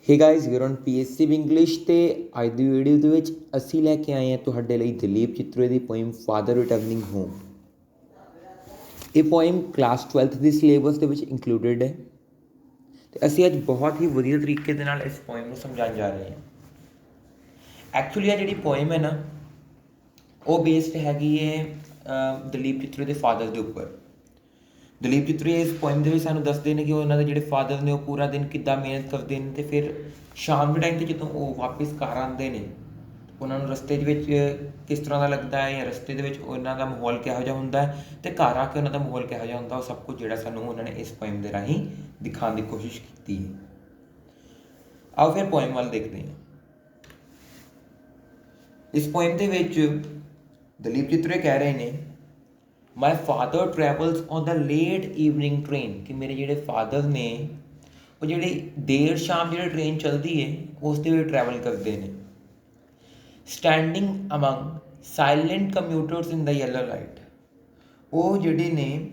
Hey guys we're on PSC English ਤੇ ਅੱਜ ਦੀ video ਦੇ ਵਿੱਚ ਅਸੀਂ ਲੈ ਕੇ ਆਏ ਹਾਂ ਤੁਹਾਡੇ ਲਈ ਦਲੀਪ ਚਿੱਤਰੇ ਦੀ ਪੋਇਮ ਫਾਦਰ ਰਿਟਰਨਿੰਗ ਹੋਮ। ਇਹ ਪੋਇਮ ਕਲਾਸ 12th ਦੀ ਸਿਲੇਬਸ ਦੇ ਵਿੱਚ ਇਨਕਲੂਡਡ ਹੈ ਤੇ ਅਸੀਂ ਅੱਜ ਬਹੁਤ ਹੀ ਵਧੀਆ ਤਰੀਕੇ ਦੇ ਨਾਲ ਇਸ ਪੋਇਮ ਨੂੰ ਸਮਝਾਉਣ ਜਾ ਰਹੇ ਹਾਂ। ਐਕਚੁਅਲੀ ਆ ਜਿਹੜੀ ਪੋਇਮ ਹੈ ਨਾ ਉਹ ਬੇਸਡ ਹੈਗੀ ਹੈ ਦਲੀਪ ਚਿੱਤਰੇ ਦੇ ਫਾਦਰ ਦੇ ਉੱਪਰ। ਦਲੀਪ ਚਿੱਤਰੇ ਇਸ ਪੋਇਮ ਦੇ ਵਿੱਚ ਸਾਨੂੰ ਦੱਸਦੇ ਨੇ ਕਿ ਉਹਨਾਂ ਦੇ ਜਿਹੜੇ ਫਾਦਰ ਨੇ ਉਹ ਪੂਰਾ ਦਿਨ ਕਿੱਦਾਂ ਮਿਹਨਤ ਕਰਦੇ ਨੇ ਅਤੇ ਫਿਰ ਸ਼ਾਮ ਦੇ ਟਾਈਮ 'ਤੇ ਜਦੋਂ ਉਹ ਵਾਪਸ ਘਰ ਆਉਂਦੇ ਨੇ ਉਹਨਾਂ ਨੂੰ ਰਸਤੇ ਦੇ ਵਿੱਚ ਕਿਸ ਤਰ੍ਹਾਂ ਦਾ ਲੱਗਦਾ ਹੈ ਜਾਂ ਰਸਤੇ ਦੇ ਵਿੱਚ ਉਹਨਾਂ ਦਾ ਮਾਹੌਲ ਕਿਹੋ ਜਿਹਾ ਹੁੰਦਾ ਹੈ ਅਤੇ ਘਰ ਆ ਕੇ ਉਹਨਾਂ ਦਾ ਮਾਹੌਲ ਕਿਹੋ ਜਿਹਾ ਹੁੰਦਾ, ਉਹ ਸਭ ਕੁਝ ਜਿਹੜਾ ਸਾਨੂੰ ਉਹਨਾਂ ਨੇ ਇਸ ਪੋਇਮ ਦੇ ਰਾਹੀਂ ਦਿਖਾਉਣ ਦੀ ਕੋਸ਼ਿਸ਼ ਕੀਤੀ ਹੈ। ਆਓ ਫਿਰ ਪੋਇਮ ਵੱਲ ਦੇਖਦੇ ਹਾਂ। ਇਸ ਪੋਇਮ ਦੇ ਵਿੱਚ ਦਲੀਪ ਚਿੱਤਰੇ ਕਹਿ ਰਹੇ ਨੇ my father travels on the late evening train, ਕਿ ਮੇਰੇ ਜਿਹੜੇ ਫਾਦਰ ਨੇ ਉਹ ਜਿਹੜੀ ਦੇਰ ਸ਼ਾਮ ਜਿਹੜੀ ਟ੍ਰੇਨ ਚੱਲਦੀ ਹੈ ਉਸ ਦੇ ਵਿੱਚ ਟਰੈਵਲ ਕਰਦੇ ਨੇ। ਸਟੈਂਡਿੰਗ ਅਮੰਗ ਸਾਇਲੈਂਟ ਕੰਮਿਊਟਰਸ ਇਨ ਦਾ ਯੈਲੋ ਲਾਈਟ, ਉਹ ਜਿਹੜੇ ਨੇ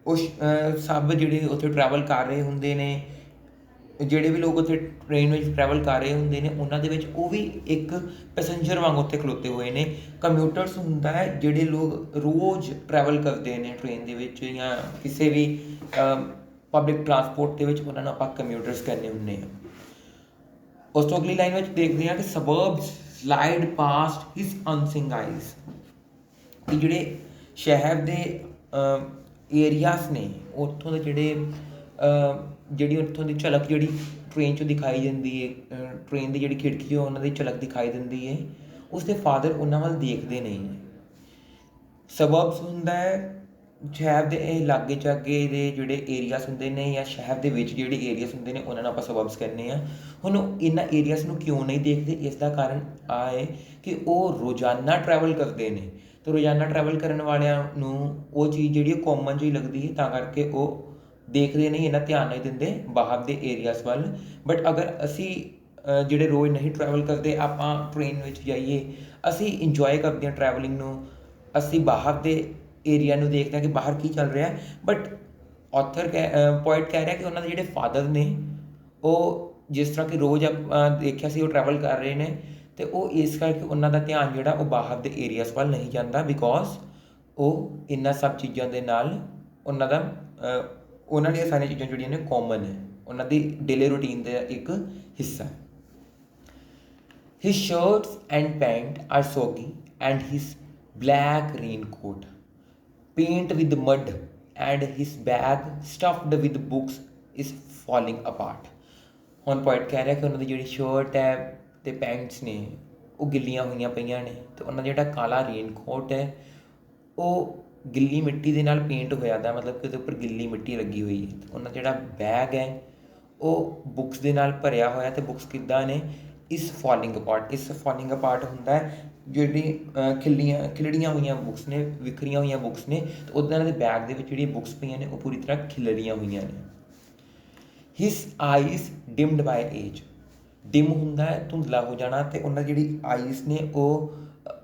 ਉਹ ਸਭ ਜਿਹੜੇ ਉੱਥੇ ਟਰੈਵਲ ਕਰ ਰਹੇ ਹੁੰਦੇ ਨੇ, ਜਿਹੜੇ ਵੀ ਲੋਕ ਉੱਥੇ ਟ੍ਰੇਨ ਵਿੱਚ ਟਰੈਵਲ ਕਰ ਰਹੇ ਹੁੰਦੇ ਨੇ ਉਹਨਾਂ ਦੇ ਵਿੱਚ ਉਹ ਵੀ ਇੱਕ ਪੈਸੇਂਜਰ ਵਾਂਗ ਉੱਥੇ ਖਲੋਤੇ ਹੋਏ ਨੇ। ਕੰਮਿਊਟਰਸ ਹੁੰਦਾ ਹੈ ਜਿਹੜੇ ਲੋਕ ਰੋਜ਼ ਟਰੈਵਲ ਕਰਦੇ ਨੇ ਟ੍ਰੇਨ ਦੇ ਵਿੱਚ ਜਾਂ ਕਿਸੇ ਵੀ ਪਬਲਿਕ ਟਰਾਂਸਪੋਰਟ ਦੇ ਵਿੱਚ, ਉਹਨਾਂ ਨੂੰ ਆਪਾਂ ਕੰਮਿਊਟਰਸ ਕਹਿੰਦੇ ਹੁੰਦੇ ਹਾਂ। ਉਸ ਤੋਂ ਅਗਲੀ ਲਾਈਨ ਵਿੱਚ ਦੇਖਦੇ ਹਾਂ ਕਿ ਸਬਰਬਸ ਸਲਾਈਡ ਪਾਸਟ ਹਿਸ ਅਨਸੀਇੰਗ ਆਈਜ਼, ਕਿ ਜਿਹੜੇ ਸ਼ਹਿਰ ਦੇ ਏਰੀਆਸ ਨੇ ਉੱਥੋਂ ਦੇ ਜਿਹੜੀ ਉੱਥੋਂ ਦੀ ਝਲਕ ਜਿਹੜੀ ਟ੍ਰੇਨ 'ਚੋਂ ਦਿਖਾਈ ਦਿੰਦੀ ਹੈ, ਟ੍ਰੇਨ ਦੀ ਜਿਹੜੀ ਖਿੜਕੀ ਉਹਨਾਂ ਦੀ ਝਲਕ ਦਿਖਾਈ ਦਿੰਦੀ ਹੈ, ਉਸਦੇ ਫਾਦਰ ਉਹਨਾਂ ਵੱਲ ਦੇਖਦੇ ਨਹੀਂ। ਸਬਰਬਸ ਹੁੰਦਾ ਹੈ ਸ਼ਹਿਰ ਦੇ ਇਹ ਲਾਗੇ ਚਾਗੇ ਦੇ ਜਿਹੜੇ ਏਰੀਆਸ ਹੁੰਦੇ ਨੇ ਜਾਂ ਸ਼ਹਿਰ ਦੇ ਵਿੱਚ ਜਿਹੜੇ ਏਰੀਆਸ ਹੁੰਦੇ ਨੇ ਉਹਨਾਂ ਨੂੰ ਆਪਾਂ ਸਬਰਬਸ ਕਹਿੰਦੇ ਹਾਂ। ਹੁਣ ਇਹਨਾਂ ਏਰੀਆਸ ਨੂੰ ਕਿਉਂ ਨਹੀਂ ਦੇਖਦੇ, ਇਸ ਦਾ ਕਾਰਨ ਆ ਹੈ ਕਿ ਉਹ ਰੋਜ਼ਾਨਾ ਟਰੈਵਲ ਕਰਦੇ ਨੇ ਅਤੇ ਰੋਜ਼ਾਨਾ ਟਰੈਵਲ ਕਰਨ ਵਾਲਿਆਂ ਨੂੰ ਉਹ ਚੀਜ਼ ਜਿਹੜੀ ਉਹ ਕਾਮਨ ਜਿਹੀ ਲੱਗਦੀ ਹੈ, ਤਾਂ ਕਰਕੇ ਉਹ ਦੇਖਦੇ ਨਹੀਂ, ਇੰਨਾ ਧਿਆਨ ਨਹੀਂ ਦਿੰਦੇ ਬਾਹਰ ਦੇ ਏਰੀਆਸ ਵੱਲ। ਬਟ ਅਗਰ ਅਸੀਂ ਜਿਹੜੇ ਰੋਜ਼ ਨਹੀਂ ਟਰੈਵਲ ਕਰਦੇ ਆਪਾਂ ਟ੍ਰੇਨ ਵਿੱਚ ਜਾਈਏ, ਅਸੀਂ ਇੰਜੋਏ ਕਰਦੇ ਹਾਂ ਟਰੈਵਲਿੰਗ ਨੂੰ, ਅਸੀਂ ਬਾਹਰ ਦੇ ਏਰੀਆ ਨੂੰ ਦੇਖਦੇ ਹਾਂ ਕਿ ਬਾਹਰ ਕੀ ਚੱਲ ਰਿਹਾ। ਬਟ ਪੋਇਟ ਕਹਿ ਰਿਹਾ ਕਿ ਉਹਨਾਂ ਦੇ ਜਿਹੜੇ ਫਾਦਰ ਨੇ ਉਹ ਜਿਸ ਤਰ੍ਹਾਂ ਕਿ ਰੋਜ਼ ਆਪਾਂ ਦੇਖਿਆ ਸੀ ਉਹ ਟਰੈਵਲ ਕਰ ਰਹੇ ਨੇ ਅਤੇ ਉਹ ਇਸ ਕਰਕੇ ਉਹਨਾਂ ਦਾ ਧਿਆਨ ਜਿਹੜਾ ਉਹ ਬਾਹਰ ਦੇ ਏਰੀਆਸ ਵੱਲ ਨਹੀਂ ਜਾਂਦਾ, ਬਿਕੋਜ਼ ਉਹ ਇਹਨਾਂ ਸਭ ਚੀਜ਼ਾਂ ਦੇ ਨਾਲ ਉਹਨਾਂ ਦੀਆਂ ਸਾਰੀਆਂ ਚੀਜ਼ਾਂ ਜਿਹੜੀਆਂ ਨੇ ਕਾਮਨ ਹੈ, ਉਹਨਾਂ ਦੀ ਡੇਲੀ ਰੂਟੀਨ ਦਾ ਇੱਕ ਹਿੱਸਾ। His shirts and pant are soggy and his black raincoat paint with mud and his bag stuffed with books is falling apart. ਹੁਣ ਪੋਇਟ ਕਹਿ ਰਿਹਾ ਕਿ ਉਹਨਾਂ ਦੀ ਜਿਹੜੀ ਸ਼ਰਟ ਹੈ ਅਤੇ ਪੈਂਟਸ ਨੇ ਉਹ ਗਿੱਲੀਆਂ ਹੋਈਆਂ ਪਈਆਂ ਨੇ ਅਤੇ ਉਹਨਾਂ ਦਾ ਜਿਹੜਾ ਕਾਲਾ ਰੇਨਕੋਟ ਹੈ ਉਹ ਗਿੱਲੀ ਮਿੱਟੀ ਦੇ ਨਾਲ ਪੇਂਟ ਹੋਇਆ ਦਾ, ਮਤਲਬ ਕਿ ਉਹਦੇ ਉੱਪਰ ਗਿੱਲੀ ਮਿੱਟੀ ਲੱਗੀ ਹੋਈ ਹੈ। ਉਹਨਾਂ ਦਾ ਜਿਹੜਾ ਬੈਗ ਹੈ ਉਹ ਬੁੱਕਸ ਦੇ ਨਾਲ ਭਰਿਆ ਹੋਇਆ ਅਤੇ ਬੁੱਕਸ ਕਿੱਦਾਂ ਨੇ, ਇਸ ਫਾਲਿੰਗ ਅਪਾਰਟ। ਇਸ ਫਾਲਿੰਗ ਅਪਾਰਟ ਹੁੰਦਾ ਹੈ ਜਿਹੜੀ ਖਿਲੜੀਆਂ ਹੋਈਆਂ ਬੁੱਕਸ ਨੇ, ਵਿਖਰੀਆਂ ਹੋਈਆਂ ਬੁੱਕਸ ਨੇ, ਅਤੇ ਉੱਦਾਂ ਦੇ ਬੈਗ ਦੇ ਵਿੱਚ ਜਿਹੜੀਆਂ ਬੁੱਕਸ ਪਈਆਂ ਨੇ ਉਹ ਪੂਰੀ ਤਰ੍ਹਾਂ ਖਿਲਰੀਆਂ ਹੋਈਆਂ ਨੇ। ਹਿਸ ਆਈਜ਼ ਡਿਮਡ ਬਾਏ ਏਜ, ਡਿਮ ਹੁੰਦਾ ਹੈ ਧੁੰਦਲਾ ਹੋ ਜਾਣਾ, ਅਤੇ ਉਹਨਾਂ ਦੀ ਜਿਹੜੀ ਆਈਜ਼ ਨੇ ਉਹ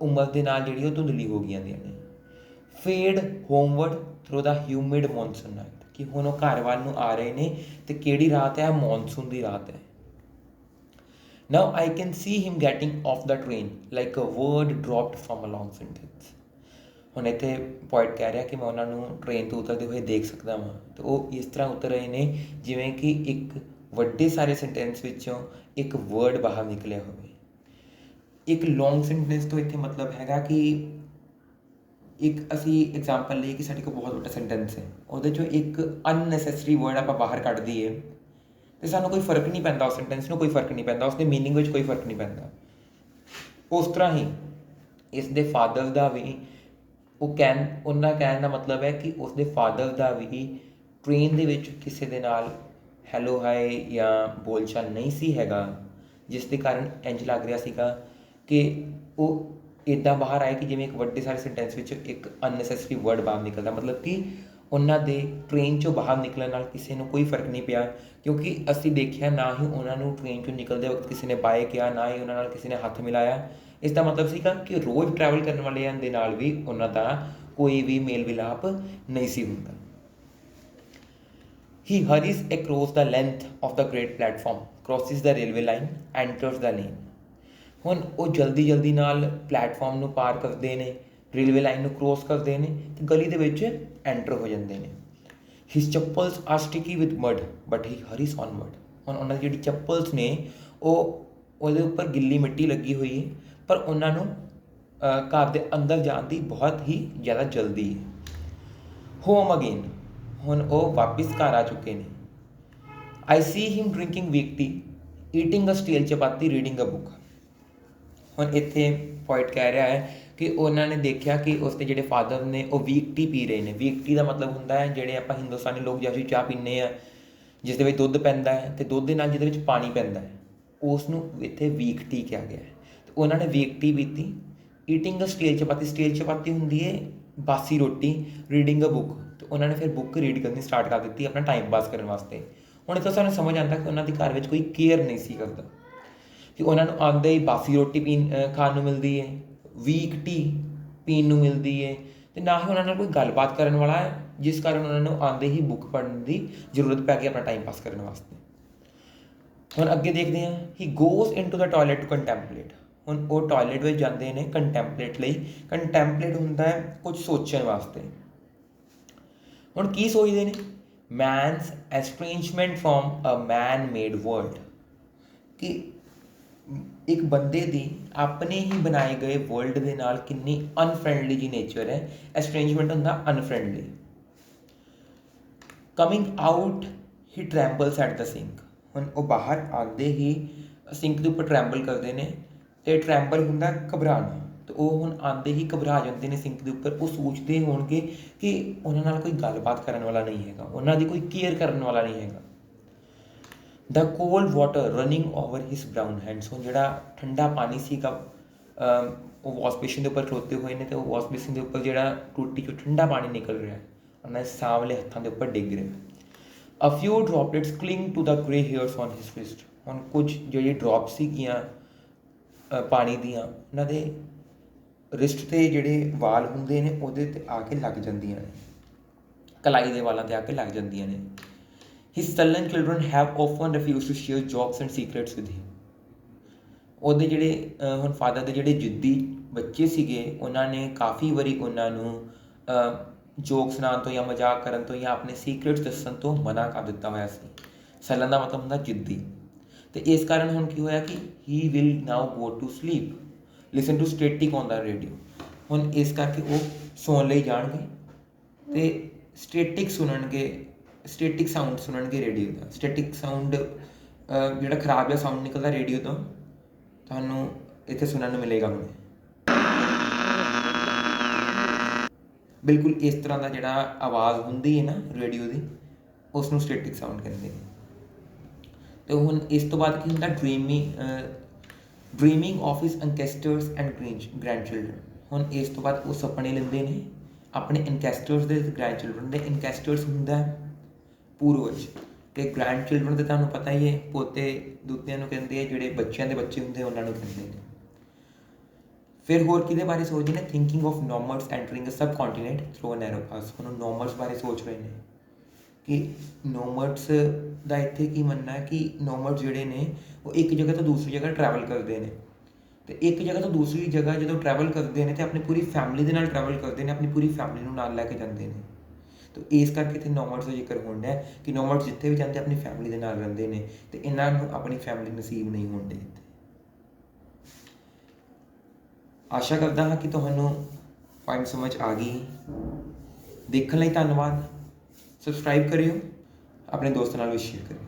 ਉਮਰ ਦੇ ਨਾਲ ਜਿਹੜੀ ਉਹ ਧੁੰਦਲੀ ਹੋ ਗਈਆਂ ਦੀਆਂ ਨੇ। ਫੇਡ ਹੋਮਵਰਡ ਥਰੂ ਦਾ ਹਿਊਮਿਡ ਮੌਨਸੂਨ ਨਾਈਟ, ਕਿ ਹੁਣ ਉਹ ਘਰ ਵੱਲ ਨੂੰ ਆ ਰਹੇ ਨੇ ਅਤੇ ਕਿਹੜੀ ਰਾਤ ਹੈ, ਮੌਨਸੂਨ ਦੀ ਰਾਤ ਹੈ। Now I can see him getting off the train like a word dropped from a long sentence. ਹੁਣ ਇੱਥੇ ਪੋਇਟ ਕਹਿ ਰਿਹਾ ਕਿ ਮੈਂ ਉਹਨਾਂ ਨੂੰ ਟ੍ਰੇਨ ਤੋਂ ਉਤਰਦੇ ਹੋਏ ਦੇਖ ਸਕਦਾ ਵਾਂ, ਅਤੇ ਉਹ ਇਸ ਤਰ੍ਹਾਂ ਉਤਰ ਰਹੇ ਨੇ ਜਿਵੇਂ ਕਿ ਇੱਕ ਵੱਡੇ ਸਾਰੇ ਸੈਂਟੈਂਸ ਵਿੱਚੋਂ ਇੱਕ ਵਰਡ ਬਾਹਰ ਨਿਕਲਿਆ ਹੋਵੇ। ਇੱਕ ਲੌਂਗ ਸੈਂਟੈਂਸ ਤੋਂ ਇੱਥੇ ਮਤਲਬ ਹੈਗਾ ਕਿ ਇੱਕ ਅਸੀਂ ਐਗਜ਼ਾਮਪਲ ਲਈਏ ਕਿ ਸਾਡੇ ਕੋਲ ਬਹੁਤ ਵੱਡਾ ਸੈਂਟੈਂਸ ਹੈ, ਉਹਦੇ 'ਚੋਂ ਇੱਕ ਅਨਨੈਸੈਸਰੀ ਵਰਡ ਆਪਾਂ ਬਾਹਰ ਕੱਢ ਦਈਏ ਅਤੇ ਸਾਨੂੰ ਕੋਈ ਫਰਕ ਨਹੀਂ ਪੈਂਦਾ, ਉਸ ਸੈਂਟੈਂਸ ਨੂੰ ਕੋਈ ਫਰਕ ਨਹੀਂ ਪੈਂਦਾ, ਉਸਦੇ ਮੀਨਿੰਗ ਵਿੱਚ ਕੋਈ ਫਰਕ ਨਹੀਂ ਪੈਂਦਾ। ਉਸ ਤਰ੍ਹਾਂ ਹੀ ਇਸ ਦੇ ਫਾਦਰ ਦਾ ਵੀ ਉਹਨਾਂ ਕਹਿਣ ਦਾ ਮਤਲਬ ਹੈ ਕਿ ਉਸਦੇ ਫਾਦਰ ਦਾ ਵੀ ਟ੍ਰੇਨ ਦੇ ਵਿੱਚ ਕਿਸੇ ਦੇ ਨਾਲ ਹੈਲੋ ਹਾਏ ਜਾਂ ਬੋਲਚਾਲ ਨਹੀਂ ਸੀ ਹੈਗਾ, ਜਿਸ ਦੇ ਕਾਰਨ ਇੰਝ ਲੱਗ ਰਿਹਾ ਸੀਗਾ ਕਿ ਉਹ ਇੱਦਾਂ ਬਾਹਰ ਆਏ ਕਿ ਜਿਵੇਂ ਇੱਕ ਵੱਡੇ ਸਾਰੇ ਸੈਂਟੈਂਸ ਵਿੱਚ ਇੱਕ ਅਨਨੈਸੈਸਰੀ ਵਰਡ ਬਾਹਰ ਨਿਕਲਦਾ, ਮਤਲਬ ਕਿ ਉਹਨਾਂ ਦੇ ਟ੍ਰੇਨ 'ਚੋਂ ਬਾਹਰ ਨਿਕਲਣ ਨਾਲ ਕਿਸੇ ਨੂੰ ਕੋਈ ਫਰਕ ਨਹੀਂ ਪਿਆ, ਕਿਉਂਕਿ ਅਸੀਂ ਦੇਖਿਆ ਨਾ ਹੀ ਉਹਨਾਂ ਨੂੰ ਟ੍ਰੇਨ 'ਚੋਂ ਨਿਕਲਦੇ ਵਕਤ ਕਿਸੇ ਨੇ ਬਾਏ ਕਿਹਾ, ਨਾ ਹੀ ਉਹਨਾਂ ਨਾਲ ਕਿਸੇ ਨੇ ਹੱਥ ਮਿਲਾਇਆ। ਇਸ ਦਾ ਮਤਲਬ ਸੀਗਾ ਕਿ ਰੋਜ਼ ਟਰੈਵਲ ਕਰਨ ਵਾਲਿਆਂ ਦੇ ਨਾਲ ਵੀ ਉਹਨਾਂ ਦਾ ਕੋਈ ਵੀ ਮੇਲ ਵਿਲਾਪ ਨਹੀਂ ਸੀ ਹੁੰਦਾ। He hurries across the length of the great platform, crosses the railway line, enters the lane. ਹੁਣ ਉਹ ਜਲਦੀ ਜਲਦੀ ਨਾਲ ਪਲੈਟਫਾਰਮ ਨੂੰ ਪਾਰ ਕਰਦੇ ਨੇ, ਰੇਲਵੇ ਲਾਈਨ ਨੂੰ ਕ੍ਰੋਸ ਕਰਦੇ ਨੇ ਅਤੇ ਗਲੀ ਦੇ ਵਿੱਚ ਐਂਟਰ ਹੋ ਜਾਂਦੇ ਨੇ। His chappals are sticky with mud but he hurries onward. ਹੁਣ ਉਹਨਾਂ ਦੀ ਜਿਹੜੀ ਚੱਪਲਸ ਨੇ ਉਹ ਉਹਦੇ ਉੱਪਰ ਗਿੱਲੀ ਮਿੱਟੀ ਲੱਗੀ ਹੋਈ ਹੈ, ਪਰ ਉਹਨਾਂ ਨੂੰ ਘਰ ਦੇ ਅੰਦਰ ਜਾਣ ਦੀ ਬਹੁਤ ਹੀ ਜ਼ਿਆਦਾ ਜਲਦੀ ਹੈ। ਹੋਮ ਅਗੇਨ, ਹੁਣ ਉਹ ਵਾਪਿਸ ਘਰ ਆ ਚੁੱਕੇ ਨੇ। ਆਈ ਸੀ ਹਿਮ ਡਰਿੰਕਿੰਗ ਵੀਕ ਟੀ, ਈਟਿੰਗ ਅ ਸਟੀਲ ਚਪਾਤੀ, ਰੀਡਿੰਗ ਅ ਬੁੱਕ। ਹੁਣ ਇੱਥੇ ਪੋਇਟ ਕਹਿ ਰਿਹਾ ਹੈ ਕਿ ਉਹਨਾਂ ਨੇ ਦੇਖਿਆ ਕਿ ਉਸਦੇ ਜਿਹੜੇ ਫਾਦਰ ਨੇ ਉਹ ਵੀਕ ਟੀ ਪੀ ਰਹੇ ਨੇ। ਵੀਕ ਟੀ ਦਾ ਮਤਲਬ ਹੁੰਦਾ ਹੈ ਜਿਹੜੇ ਆਪਾਂ ਹਿੰਦੁਸਤਾਨੀ ਲੋਕ ਜਾਂ ਅਸੀਂ ਚਾਹ ਪੀਂਦੇ ਹਾਂ ਜਿਸ ਦੇ ਵਿੱਚ ਦੁੱਧ ਪੈਂਦਾ ਹੈ ਅਤੇ ਦੁੱਧ ਦੇ ਨਾਲ ਜਿਹਦੇ ਵਿੱਚ ਪਾਣੀ ਪੈਂਦਾ ਹੈ, ਉਸ ਨੂੰ ਇੱਥੇ ਵੀਕ ਟੀ ਕਿਹਾ ਗਿਆ ਹੈ। ਅਤੇ ਉਹਨਾਂ ਨੇ ਵੀਕ ਟੀ ਪੀਤੀ। ਈਟਿੰਗ ਅ ਸਟੀਲ ਚਪਾਤੀ, ਸਟੀਲ ਚਪਾਤੀ ਹੁੰਦੀ ਹੈ ਬਾਸੀ ਰੋਟੀ। ਰੀਡਿੰਗ ਅ ਬੁੱਕ, ਅਤੇ ਉਹਨਾਂ ਨੇ ਫਿਰ ਬੁੱਕ ਰੀਡ ਕਰਨੀ ਸਟਾਰਟ ਕਰ ਦਿੱਤੀ ਆਪਣਾ ਟਾਈਮ ਪਾਸ ਕਰਨ ਵਾਸਤੇ। ਹੁਣ ਇੱਥੋਂ ਸਾਨੂੰ ਸਮਝ ਆਉਂਦਾ ਕਿ ਉਹਨਾਂ ਦੇ ਘਰ ਵਿੱਚ ਕੋਈ ਕੇਅਰ ਨਹੀਂ ਸੀ ਕਰਦਾ, ਕਿ ਉਹਨਾਂ ਨੂੰ ਆਉਂਦੇ ਹੀ ਬਾਸੀ ਰੋਟੀ ਖਾਣ ਨੂੰ ਮਿਲਦੀ ਹੈ, ਵੀਕ ਟੀ ਪੀਣ ਨੂੰ ਮਿਲਦੀ ਹੈ, ਅਤੇ ਨਾ ਹੀ ਉਹਨਾਂ ਨਾਲ ਕੋਈ ਗੱਲਬਾਤ ਕਰਨ ਵਾਲਾ ਹੈ, ਜਿਸ ਕਾਰਨ ਉਹਨਾਂ ਨੂੰ ਆਉਂਦੇ ਹੀ ਬੁੱਕ ਪੜ੍ਹਨ ਦੀ ਜ਼ਰੂਰਤ ਪੈ ਗਈ ਆਪਣਾ ਟਾਈਮ ਪਾਸ ਕਰਨ ਵਾਸਤੇ। ਹੁਣ ਅੱਗੇ ਦੇਖਦੇ ਹਾਂ। He goes into the toilet to contemplate. ਹੁਣ ਉਹ ਟੋਇਲਟ ਵਿੱਚ ਜਾਂਦੇ ਨੇ ਕੰਟੈਂਪਲੇਟ ਲਈ। ਕੰਟੈਂਪਲੇਟ ਹੁੰਦਾ ਹੈ ਕੁਝ ਸੋਚਣ ਵਾਸਤੇ। ਹੁਣ ਕੀ ਸੋਚਦੇ ਨੇ? Man's estrangement from a man made world, ਕਿ ਇੱਕ ਬੰਦੇ ਦੀ ਆਪਣੇ ਹੀ ਬਣਾਏ ਗਏ ਵਰਲਡ ਦੇ ਨਾਲ ਕਿੰਨੀ ਅਨਫਰੈਂਡਲੀ ਜੀ ਨੇਚਰ ਹੈ। ਐਸਟ੍ਰੇਂਜਮੈਂਟ ਹੁੰਦਾ unfriendly. Coming out he trembles at the sink. ਹੁਣ ਉਹ ਬਾਹਰ ਆਉਂਦੇ ਹੀ ਸਿੰਕ ਦੇ ਉੱਪਰ ਟਰੈਂਬਲ ਕਰਦੇ ਨੇ, ਅਤੇ ਟਰੈਂਬਲ ਹੁੰਦਾ ਘਬਰਾਉਣਾ, ਅਤੇ ਉਹ ਹੁਣ ਆਉਂਦੇ ਹੀ ਘਬਰਾ ਜਾਂਦੇ ਨੇ ਸਿੰਕ ਦੇ ਉੱਪਰ। ਉਹ ਸੋਚਦੇ ਹੋਣਗੇ ਕਿ ਉਹਨਾਂ ਨਾਲ ਕੋਈ ਗੱਲਬਾਤ ਕਰਨ ਵਾਲਾ ਨਹੀਂ ਹੈਗਾ, ਉਹਨਾਂ ਦੀ ਕੋਈ ਕੇਅਰ ਕਰਨ ਵਾਲਾ ਨਹੀਂ ਹੈਗਾ। ਦ ਕੋਲਡ ਵਾਟਰ ਰਨਿੰਗ ਓਵਰ ਹਿਸ ਬਰਾਊਨ ਹੈਂਡਸ। ਹੁਣ ਜਿਹੜਾ ਠੰਡਾ ਪਾਣੀ ਸੀਗਾ, ਉਹ ਵਾਸ਼ ਬੇਸਿਨ ਦੇ ਉੱਪਰ ਖਲੋਤੇ ਹੋਏ ਨੇ, ਅਤੇ ਉਹ ਵਾਸ਼ ਬੇਸਿਨ ਦੇ ਉੱਪਰ ਜਿਹੜਾ ਟੂਟੀ 'ਚੋਂ ਠੰਡਾ ਪਾਣੀ ਨਿਕਲ ਰਿਹਾ, ਉਹਨਾਂ ਦੇ ਸਾਂਵਲੇ ਹੱਥਾਂ ਦੇ ਉੱਪਰ ਡਿੱਗ ਰਿਹਾ। A few droplets cling to the grey hairs on his wrist. ਹੁਣ ਕੁਝ ਜਿਹੜੀ ਡ੍ਰੌਪ ਸੀਗੀਆਂ ਪਾਣੀ ਦੀਆਂ, ਉਹਨਾਂ ਦੇ ਰਿਸਟ 'ਤੇ ਜਿਹੜੇ ਵਾਲ ਹੁੰਦੇ ਨੇ ਉਹਦੇ 'ਤੇ ਆ ਕੇ ਲੱਗ ਜਾਂਦੀਆਂ ਨੇ, ਕਲਾਈ ਦੇ ਵਾਲਾਂ 'ਤੇ ਆ ਕੇ ਲੱਗ ਜਾਂਦੀਆਂ ਨੇ। His sullen children have often refuse to share jokes and secrets with him. ਉਹਦੇ ਜਿਹੜੇ ਹੁਣ ਫਾਦਰ ਦੇ ਜਿਹੜੇ ਜਿੱਦੀ ਬੱਚੇ ਸੀਗੇ, ਉਹਨਾਂ ਨੇ ਕਾਫੀ ਵਾਰੀ ਉਹਨਾਂ ਨੂੰ ਜੋਕ ਸੁਣਾਉਣ ਤੋਂ ਜਾਂ ਮਜ਼ਾਕ ਕਰਨ ਤੋਂ ਜਾਂ ਆਪਣੇ ਸੀਕਰੇਟਸ ਦੱਸਣ ਤੋਂ ਮਨਾ ਕਰ ਦਿੱਤਾ ਹੋਇਆ ਸੀ। ਸਲਨ ਦਾ ਮਤਲਬ ਹੁੰਦਾ ਜਿੱਦੀ। ਅਤੇ ਇਸ ਕਾਰਨ ਹੁਣ ਕੀ ਹੋਇਆ ਕਿ he will now go to sleep, listen to static on the radio. ਹੁਣ ਇਸ ਕਰਕੇ ਉਹ ਸੌਣ ਲਈ ਜਾਣਗੇ ਅਤੇ ਸਟੇਟਿਕ ਸੁਣਨਗੇ, ਸਟੇਟਿਕ ਸਾਊਂਡ ਸੁਣਨਗੇ ਰੇਡੀਓ ਦਾ। ਸਟੇਟਿਕ ਸਾਊਂਡ ਜਿਹੜਾ ਖਰਾਬ ਜਿਹਾ ਸਾਊਂਡ ਨਿਕਲਦਾ ਰੇਡੀਓ ਤੋਂ, ਤੁਹਾਨੂੰ ਇੱਥੇ ਸੁਣਨ ਨੂੰ ਮਿਲੇਗਾ ਹੁਣ। ਬਿਲਕੁਲ ਇਸ ਤਰ੍ਹਾਂ ਦਾ ਜਿਹੜਾ ਆਵਾਜ਼ ਹੁੰਦੀ ਹੈ ਨਾ ਰੇਡੀਓ ਦੀ, ਉਸ ਨੂੰ ਸਟੇਟਿਕ ਸਾਊਂਡ ਕਹਿੰਦੇ ਨੇ। ਅਤੇ ਹੁਣ ਇਸ ਤੋਂ ਬਾਅਦ ਕੀ ਹੁੰਦਾ? Dreaming of his ancestors and grand children. ਹੁਣ ਇਸ ਤੋਂ ਬਾਅਦ ਉਹ ਸੁਪਨੇ ਲੈਂਦੇ ਨੇ ਆਪਣੇ ਐਨਕੈਸਟਰਸ ਦੇ, ਗ੍ਰੈਂਡ ਚਿਲਡਰਨ ਦੇ। ਐਨਕੈਸਟਰਸ ਹੁੰਦਾ ਪੂਰਵਜ, ਅਤੇ ਗ੍ਰੈਂਡ ਚਿਲਡਰਨ ਤਾਂ ਤੁਹਾਨੂੰ ਪਤਾ ਹੀ ਹੈ, ਪੋਤੇ ਦੋਤਿਆਂ ਨੂੰ ਕਹਿੰਦੇ ਆ, ਜਿਹੜੇ ਬੱਚਿਆਂ ਦੇ ਬੱਚੇ ਹੁੰਦੇ ਉਹਨਾਂ ਨੂੰ ਕਹਿੰਦੇ ਨੇ। ਫਿਰ ਹੋਰ ਕਿਹਦੇ ਬਾਰੇ ਸੋਚਦੇ ਨੇ? Thinking of nomads entering a sub continent through a narrow pass. ਹੁਣ ਨੋਮਡਸ ਬਾਰੇ ਸੋਚ ਰਹੇ ਨੇ ਕਿ ਨੋਮਡਸ ਦਾ ਇੱਥੇ ਕੀ ਮੰਨਣਾ ਹੈ ਕਿ ਨੋਮਡਸ ਜਿਹੜੇ ਨੇ ਉਹ ਇੱਕ ਜਗ੍ਹਾ ਤੋਂ ਦੂਸਰੀ ਜਗ੍ਹਾ ਟਰੈਵਲ ਕਰਦੇ ਨੇ, ਅਤੇ ਇੱਕ ਜਗ੍ਹਾ ਤੋਂ ਦੂਸਰੀ ਜਗ੍ਹਾ ਜਦੋਂ ਟਰੈਵਲ ਕਰਦੇ ਨੇ ਅਤੇ ਆਪਣੀ ਪੂਰੀ ਫੈਮਿਲੀ ਦੇ ਨਾਲ ਟਰੈਵਲ ਕਰਦੇ ਨੇ, ਆਪਣੀ ਪੂਰੀ ਫੈਮਿਲੀ ਨੂੰ ਨਾਲ ਲੈ ਕੇ ਜਾਂਦੇ ਨੇ। ਤਾਂ ਇਸ ਕਰਕੇ ਇੱਥੇ ਨੋਮਡਸ ਦਾ ਜ਼ਿਕਰ ਹੋਣ ਡਿਆ ਕਿ ਨੋਮਡਸ ਜਿੱਥੇ ਵੀ ਜਾਂਦੇ ਆਪਣੀ ਫੈਮਿਲੀ ਦੇ ਨਾਲ ਰਹਿੰਦੇ ਨੇ, ਅਤੇ ਇਹਨਾਂ ਨੂੰ ਆਪਣੀ ਫੈਮਿਲੀ ਨਸੀਬ ਨਹੀਂ ਹੋਣ ਡੇ ਇੱਥੇ। ਆਸ਼ਾ ਕਰਦਾ ਹਾਂ ਕਿ ਤੁਹਾਨੂੰ ਪੁਆਇੰਟ ਸਮਝ ਆ ਗਈ। ਦੇਖਣ ਲਈ ਧੰਨਵਾਦ। ਸਬਸਕ੍ਰਾਈਬ ਕਰਿਓ, ਆਪਣੇ ਦੋਸਤਾਂ ਨਾਲ ਵੀ ਸ਼ੇਅਰ ਕਰਿਓ।